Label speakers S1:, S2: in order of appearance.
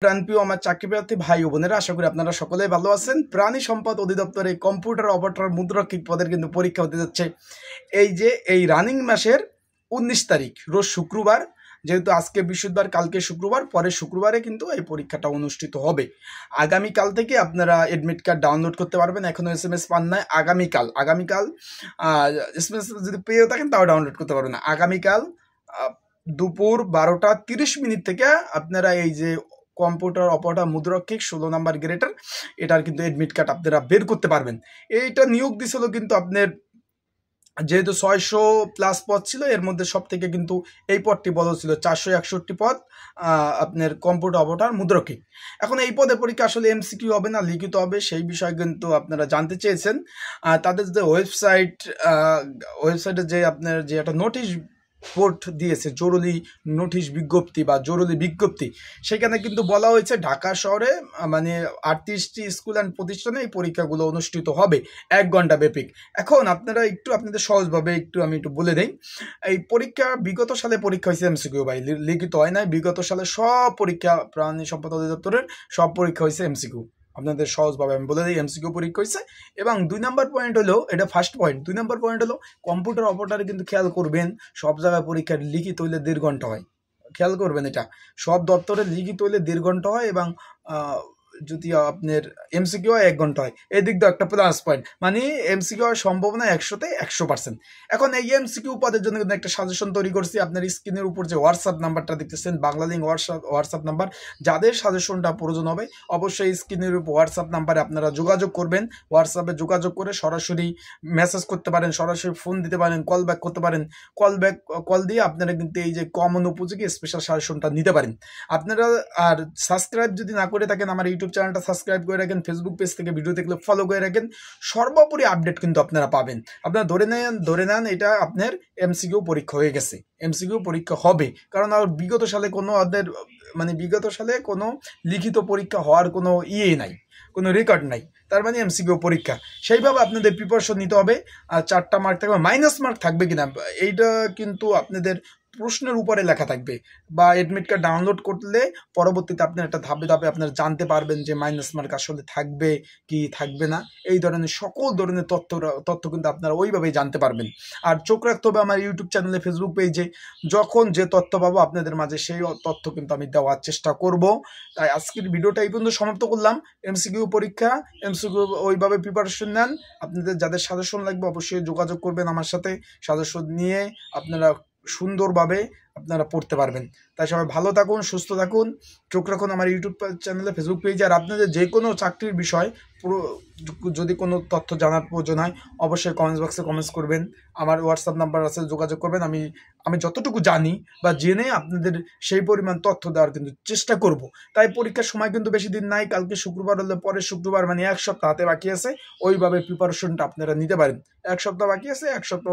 S1: প্রাণপ্রিয় আমার চাকরিপ্রার্থী ভাই ও বোনেরা, আশা করি আপনারা সকলেই ভালো আছেন। প্রাণী সম্পদ অধিদপ্তরে কম্পিউটার অপারেটর মুদ্রাক্ষিক পদের কিন্তু পরীক্ষা হতে যাচ্ছে এই রানিং মাসের 19 তারিখ রোজ শুক্রবার। যেহেতু আজকে বৃহস্পতিবার, কালকে শুক্রবার, পরের শুক্রবারে কিন্তু এই পরীক্ষাটা অনুষ্ঠিত হবে। আগামীকাল থেকে আপনারা এডমিট কার্ড ডাউনলোড করতে পারবেন। এখনও SMS পান নাই। আগামীকাল SMS যদি পেয়ে থাকেন তাও ডাউনলোড করতে পারবেন না। আগামীকাল দুপুর 12:30 থেকে আপনারা এই যে কম্পিউটার অপারেটর মুদ্রাক্ষিক 16 নাম্বার গ্রেডের এটার কিন্তু এডমিট কার্ড আপনারা বের করতে পারবেন। এইটা নিয়োগ দিছিল কিন্তু আপনার যেহেতু 600+ পদ ছিল, এর মধ্যে সব থেকে কিন্তু এই পদটি বড় ছিল। 461 পদ আপনার কম্পিউটার অপারেটর মুদ্রাক্ষিক। এখন এই পদের পরীক্ষা আসলে MCQ হবে না লিখিত হবে, সেই বিষয়ে কিন্তু আপনারা জানতে চেয়েছেন। তাদের যে ওয়েবসাইটে যে আপনার যে একটা নোটিশ বোর্ড দিয়েছে, জরুরি নোটিশ বিজ্ঞপ্তি বা জরুরি বিজ্ঞপ্তি, সেখানে কিন্তু বলা হয়েছে ঢাকা শহরে মানে 38টি স্কুল অ্যান্ড প্রতিষ্ঠানে এই পরীক্ষাগুলো অনুষ্ঠিত হবে 1 ঘন্টা ব্যাপী। এখন আপনারা আপনাদের সহজভাবে আমি একটু বলে দেই। এই পরীক্ষা বিগত সালে পরীক্ষা হয়েছে MCQ ভাই, লিখিত হয় নাই। বিগত সালে সব পরীক্ষা প্রাণী সম্পদ অধিদপ্তরের সব পরীক্ষা হয়েছে MCQ। আপনাদের সহজভাবে আমি বলে দিই, MCQ পরীক্ষা হয়েছে। এবং 2 নম্বর পয়েন্ট হলো, এটা ফার্স্ট পয়েন্ট। 2 নম্বর পয়েন্ট হলো কম্পিউটার অপারেটরে কিন্তু খেয়াল করবেন সব জায়গায় পরীক্ষা লিখিত হইলে 1.5 ঘন্টা হয়। খেয়াল করবেন, এটা সব দপ্তরে লিখিত হইলে 1.5 ঘন্টা হয় এবং যদি আপনার MCQ হয় 1 ঘন্টা হয়। এই দিক দিয়ে একটা প্লাস পয়েন্ট, মানে MCQ হওয়ার সম্ভাবনা 100তে 100%। এখন এই MCQ পদের জন্য কিন্তু একটা সাজেশন তৈরি করছি। আপনার স্ক্রিনের উপর যে হোয়াটসঅ্যাপ নাম্বারটা দেখতেছেন, বাংলা লিঙ্ক হোয়াটসঅ্যাপ নাম্বার, যাদের সাজেশনটা প্রয়োজন হবে অবশ্যই স্ক্রিনের উপর হোয়াটসঅ্যাপ নাম্বারে আপনারা যোগাযোগ করবেন। হোয়াটসঅ্যাপে যোগাযোগ করে সরাসরি মেসেজ করতে পারেন, সরাসরি ফোন দিতে পারেন, কল ব্যাক করতে পারেন। কল দিয়ে আপনারা কিন্তু এই যে কমন উপযোগী স্পেশাল সাজেশনটা নিতে পারেন। আপনারা আর সাবস্ক্রাইব যদি না করে থাকেন আমার ইউটিউব চ্যানেলটা সাবস্ক্রাইব করে রাখেন, ফেসবুক পেজ থেকে ভিডিও দেখলে ফলো করে রাখেন। সর্বোপরি আপডেট কিন্তু আপনারা পাবেন। আপনারা ধরে নেন এটা আপনার MCQ পরীক্ষা হয়ে গেছে, MCQ পরীক্ষা হবে। কারণ আর বিগত সালে কোনো লিখিত পরীক্ষা হওয়ার কোনো নাই, কোনো রেকর্ড নাই। তার মানে MCQ পরীক্ষা। সেইভাবে আপনাদের প্রিপারেশন নিতে হবে। আর 4টা মার্ক থাকবে, মাইনাস মার্ক থাকবে কিনা এইটা কিন্তু আপনাদের প্রশ্নের উপরে লেখা থাকবে। বা এডমিট কার্ড ডাউনলোড করলে পরবর্তীতে আপনার একটা ধাপে ধাপে আপনারা জানতে পারবেন যে মাইনাস মার্ক আসলে থাকবে কি থাকবে না। এই ধরনের সকল ধরনের তথ্য কিন্তু আপনারা ওইভাবেই জানতে পারবেন। আর চোখ রাখতে হবে আমার ইউটিউব চ্যানেলে, ফেসবুক পেজে। যখন যে তথ্য পাবো আপনাদের মাঝে সেই তথ্য কিন্তু আমি দেওয়ার চেষ্টা করব। তাই আজকের ভিডিওটা এই পর্যন্ত সমাপ্ত করলাম। MCQ পরীক্ষা, MCQ ওইভাবে প্রিপারেশন নেন। আপনাদের যাদের সাজেশন লাগবে অবশ্যই যোগাযোগ করবেন আমার সাথে। সাজেশন নিয়ে আপনারা সুন্দরভাবে আপনারা পড়তে পারবেন। তাই সবাই ভালো থাকুন, সুস্থ থাকুন, চোখ রাখুন আমার ইউটিউব চ্যানেলে, ফেসবুক পেজে। আর আপনাদের যে কোনো চাকরির বিষয় যদি কোনো তথ্য জানার প্রয়োজন হয় অবশ্যই কমেন্টস বক্সে কমেন্টস করবেন। আমার হোয়াটসঅ্যাপ নাম্বার আছে, যোগাযোগ করবেন। আমি যতটুকু জানি বা জেনে আপনাদের সেই পরিমাণ তথ্য দেওয়ার কিন্তু চেষ্টা করব। তাই পরীক্ষার সময় কিন্তু বেশি দিন নাই। কালকে শুক্রবার হলে পরের শুক্রবার, মানে 1 সপ্তাহ হাতে বাকি আছে। ওইভাবে প্রিপারেশনটা আপনারা নিতে পারেন। 1 সপ্তাহ বাকি আছে, 1 সপ্তাহ